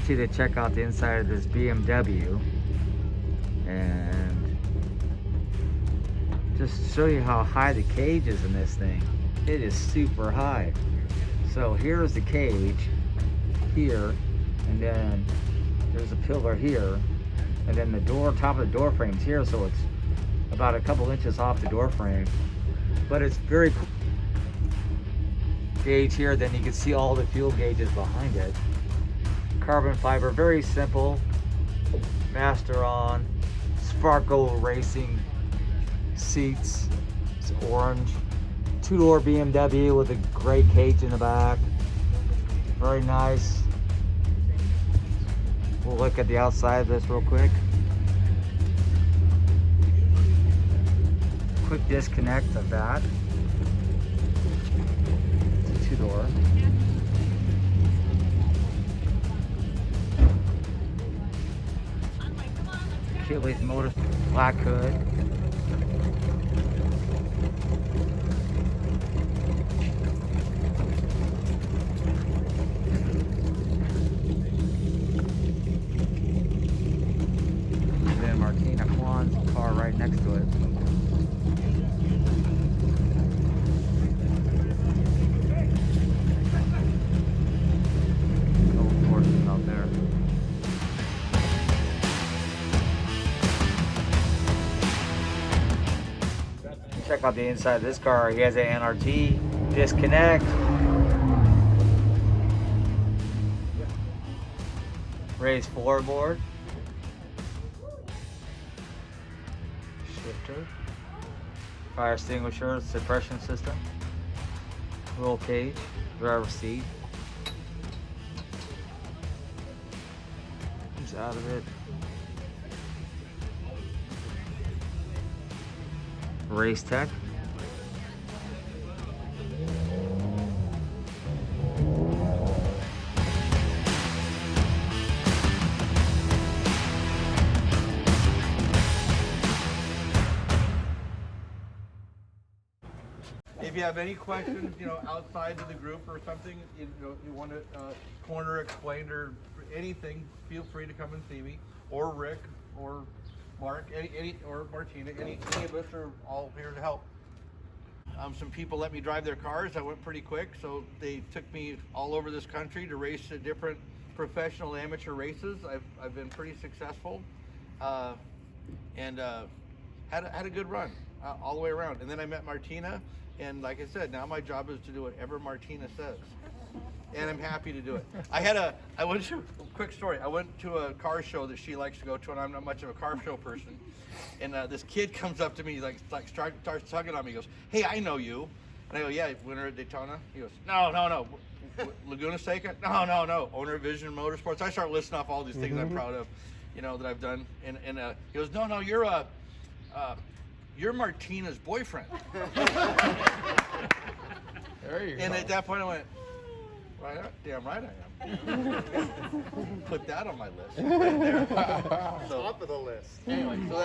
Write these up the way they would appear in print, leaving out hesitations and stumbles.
you to check out the inside of this BMW and just show you how high the cage is in this thing. It is super high. So here's the cage here, and then there's a pillar here, and then the door, top of the door frame's here, so it's about a couple inches off the door frame. But it's very cool. Gauge here, then you can see all the fuel gauges behind it. Carbon fiber, very simple. Master on, sparkle racing seats. It's orange. Two-door BMW with a gray cage in the back. Very nice. We'll look at the outside of this real quick. Quick disconnect of that. It's a two-door. Achilles Motor, black hood. And then Martina Kwan's car right next to it. Couple horses out there. Check out the inside of this car. He has an NRT disconnect. Raised floorboard. Shifter. Fire extinguisher, suppression system. Roll cage, driver's seat. He's out of it. Race Tech. If you have any questions, outside of the group or something, you want to corner explained or anything, feel free to come and see me, or Rick, or Mark, or Martina. Any of us are all here to help. Some people let me drive their cars. I went pretty quick, so they took me all over this country to race at different professional amateur races. I've been pretty successful, and had a good run all the way around. And then I met Martina, and like I said, now my job is to do whatever Martina says. And I'm happy to do it. I went to, quick story, I went to a car show that she likes to go to, and I'm not much of a car show person. And this kid comes up to me, starts tugging on me, he goes, "Hey, I know you." And I go, "Yeah, winner at Daytona?" He goes, No. Laguna Seca? No. Owner of Vision Motorsports. I start listing off all these things I'm proud of, that I've done. And he goes, No, you're Martina's boyfriend. There you go. And at that point I went, right, damn right I am. Put that on my list right there. So, Top of the list. anyway, so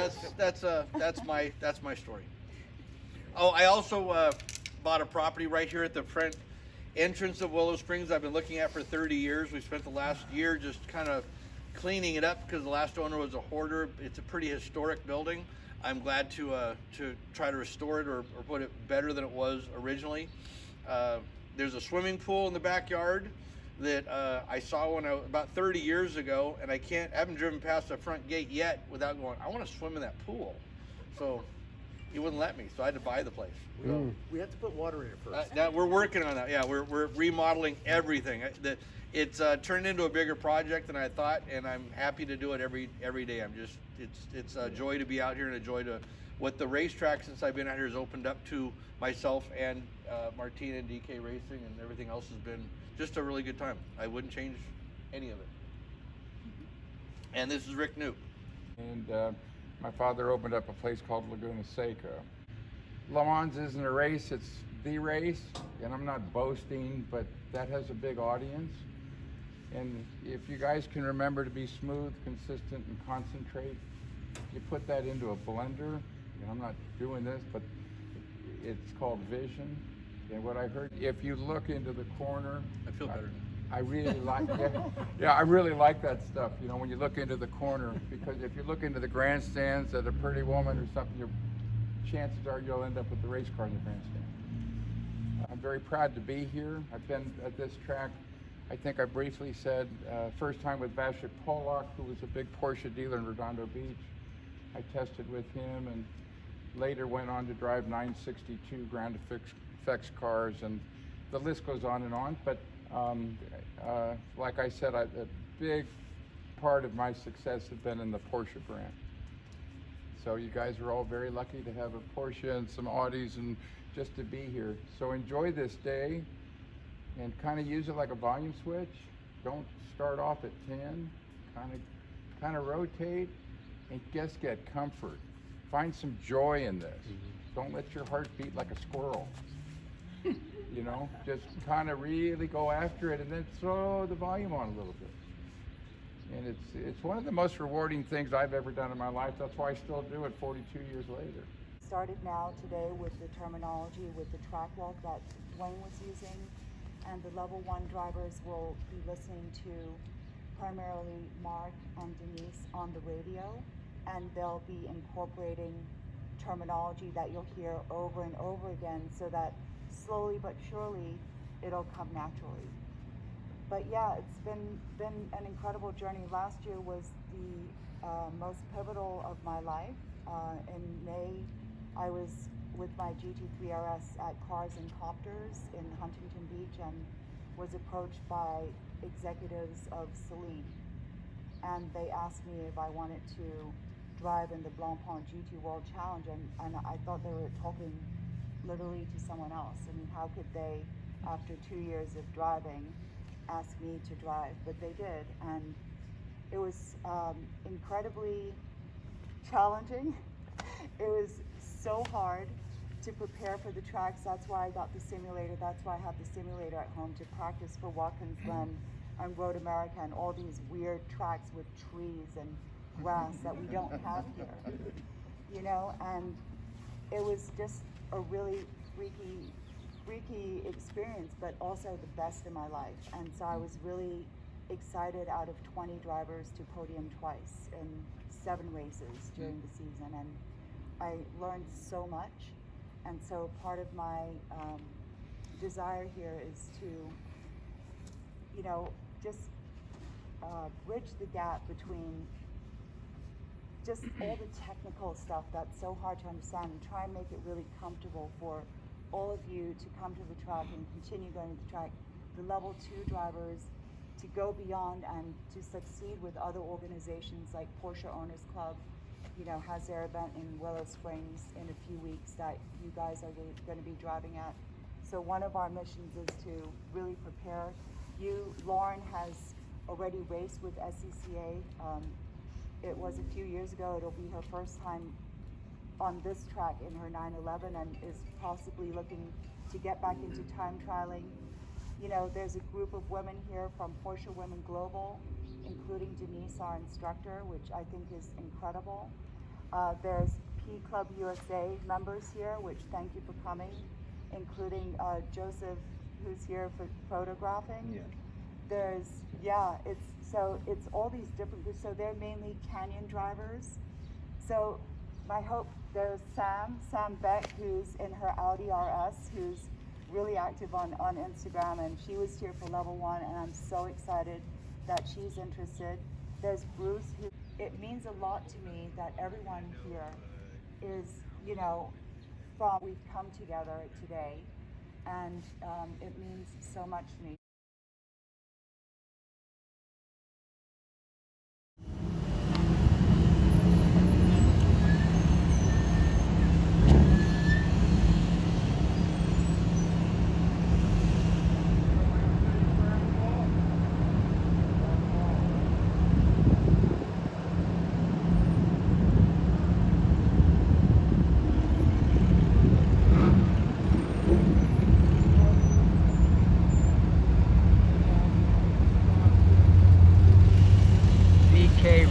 that's my story. Oh, I also bought a property right here at the front entrance of Willow Springs. I've been looking at for 30 years. We spent the last year just kind of cleaning it up because the last owner was a hoarder. It's a pretty historic building. I'm glad to try to restore it or put it better than it was originally. There's a swimming pool in the backyard that I saw about 30 years ago, and I haven't driven past the front gate yet without going, I want to swim in that pool. So he wouldn't let me, so I had to buy the place. So, We have to put water in it first. now we're working on that. Yeah, we're remodeling everything. It's turned into a bigger project than I thought, and I'm happy to do it every day. It's a joy to be out here and a joy to what the racetrack since I've been out here has opened up to myself and Martina and DK Racing, and everything else has been just a really good time. I wouldn't change any of it. And this is Rick New. And my father opened up a place called Laguna Seca. Le Mans isn't a race, it's the race, and I'm not boasting, but that has a big audience. And if you guys can remember to be smooth, consistent, and concentrate, you put that into a blender. I'm not doing this, but it's called vision. And what I heard, if you look into the corner, I feel better. I really like yeah, I really like that stuff, you know, when you look into the corner, because if you look into the grandstands at a pretty woman or something, chances are you'll end up with the race car in the grandstand. I'm very proud to be here. I've been at this track, I think I briefly said, first time with Vašek Polak, who was a big Porsche dealer in Redondo Beach. I tested with him and later went on to drive 962 ground effects cars, and the list goes on and on. But like I said, a big part of my success has been in the Porsche brand. So you guys are all very lucky to have a Porsche and some Audis and just to be here. So enjoy this day and kind of use it like a volume switch. Don't start off at 10, kind of rotate and just get comfort. Find some joy in this. Don't let your heart beat like a squirrel. You know, just kind of really go after it and then throw the volume on a little bit. And it's one of the most rewarding things I've ever done in my life. That's why I still do it 42 years later. Started now today with the terminology with the track walk that Dwain was using, and the level 1 drivers will be listening to primarily Mark and Denise on the radio, and they'll be incorporating terminology that you'll hear over and over again so that slowly but surely it'll come naturally. But yeah, it's been an incredible journey. Last year was the most pivotal of my life. In May, I was with my GT3 RS at Cars and Copters in Huntington Beach and was approached by executives of Celine. And they asked me if I wanted to drive in the Blancpain GT World Challenge, and I thought they were talking literally to someone else. I mean, how could they, after 2 years of driving, ask me to drive? But they did, and it was incredibly challenging. It was so hard to prepare for the tracks. That's why I got the simulator. That's why I have the simulator at home to practice for Watkins Glen and Road America and all these weird tracks with trees and grass that we don't have here, you know. And it was just a really freaky experience, but also the best in my life. And so I was really excited, out of 20 drivers, to podium twice in 7 races during the season, and I learned so much. And so part of my desire here is to, you know, just bridge the gap between just all the technical stuff that's so hard to understand, and try and make it really comfortable for all of you to come to the track and continue going to the track. The level 2 drivers to go beyond and to succeed with other organizations like Porsche Owners Club, you know, has their event in Willow Springs in a few weeks that you guys are going to be driving at. So one of our missions is to really prepare you. Lauren has already raced with SCCA. It was a few years ago. It'll be her first time on this track in her 911, and is possibly looking to get back into time trialing. You know, there's a group of women here from Porsche Women Global, including Denise, our instructor, which I think is incredible. There's P Club USA members here, which thank you for coming, including Joseph, who's here for photographing. Yeah. There's, yeah, it's all these different groups. So they're mainly Canyon drivers. So my hope, there's Sam Beck, who's in her Audi RS, who's really active on Instagram, and she was here for level 1, and I'm so excited that she's interested. There's Bruce, who, it means a lot to me that everyone here is, you know, we've come together today, and it means so much to me.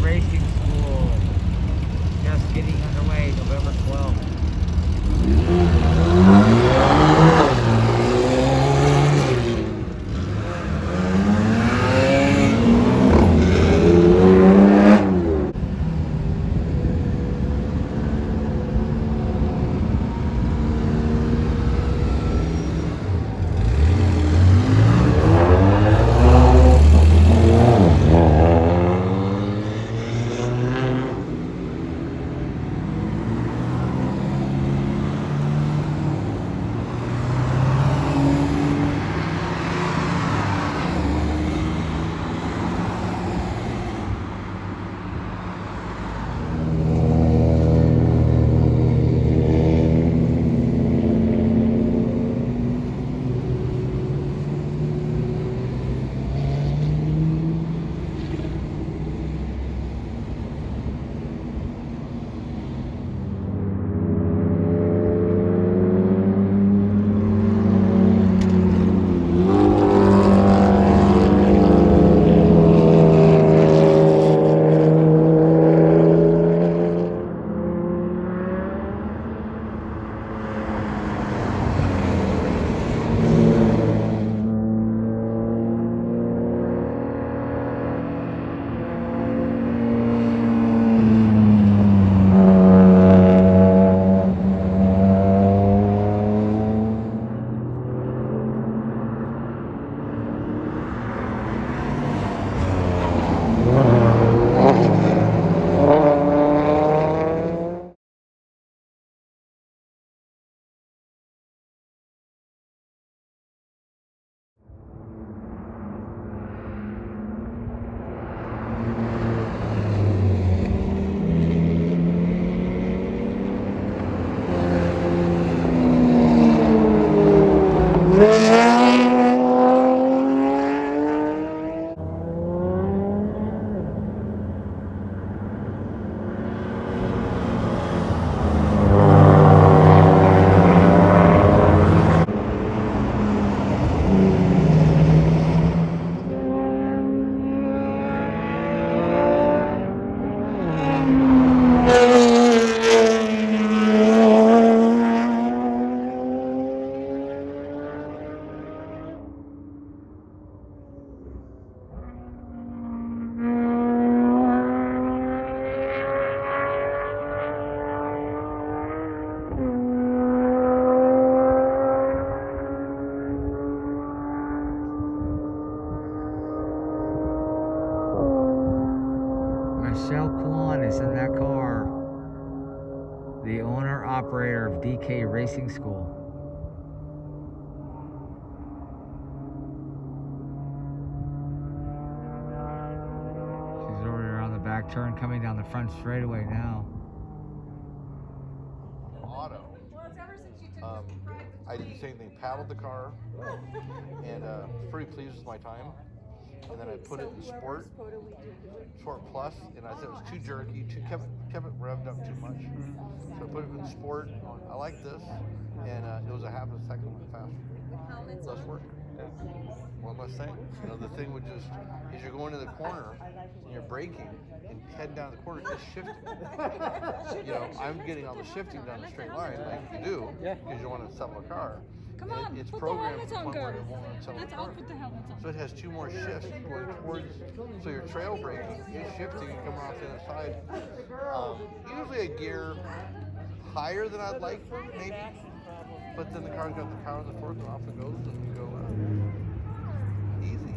Racing School just getting underway, November 12th. the owner operator of DK Racing School. She's already around the back turn, coming down the front straightaway now. Auto. I did the same thing, paddled the car, and pretty pleased with my time. And then I put it in Sport Plus, and I said it was too jerky, kept it revved up too much. So I put it in Sport. I like this, and it was a half a second faster. Less work. One less thing. You know, the thing would just, as you're going to the corner and you're braking and heading down the corner, it's shifting. You know, I'm getting all the shifting down the straight line like you do because you want to settle a car. Come on, It's put programmed the to the helmet point where on, it girls. won't settle the I'll car. put the helmet on. So it has 2 more shifts going towards, so your trail braking is shifting and coming off the other side. Usually a gear higher than I'd like, maybe, but then the car's got the power and the torque and off it goes and you go easy.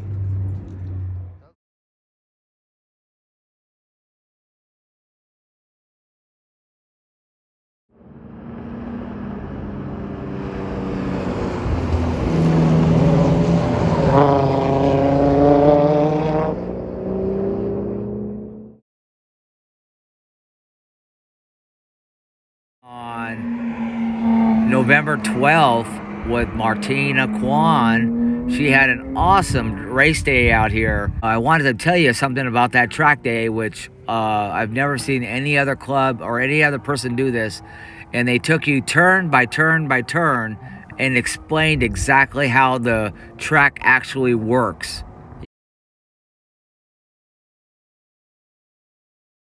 On November 12th with Martina Kwan, she had an awesome race day out here. I wanted to tell you something about that track day, which I've never seen any other club or any other person do this. And they took you turn by turn by turn and explained exactly how the track actually works.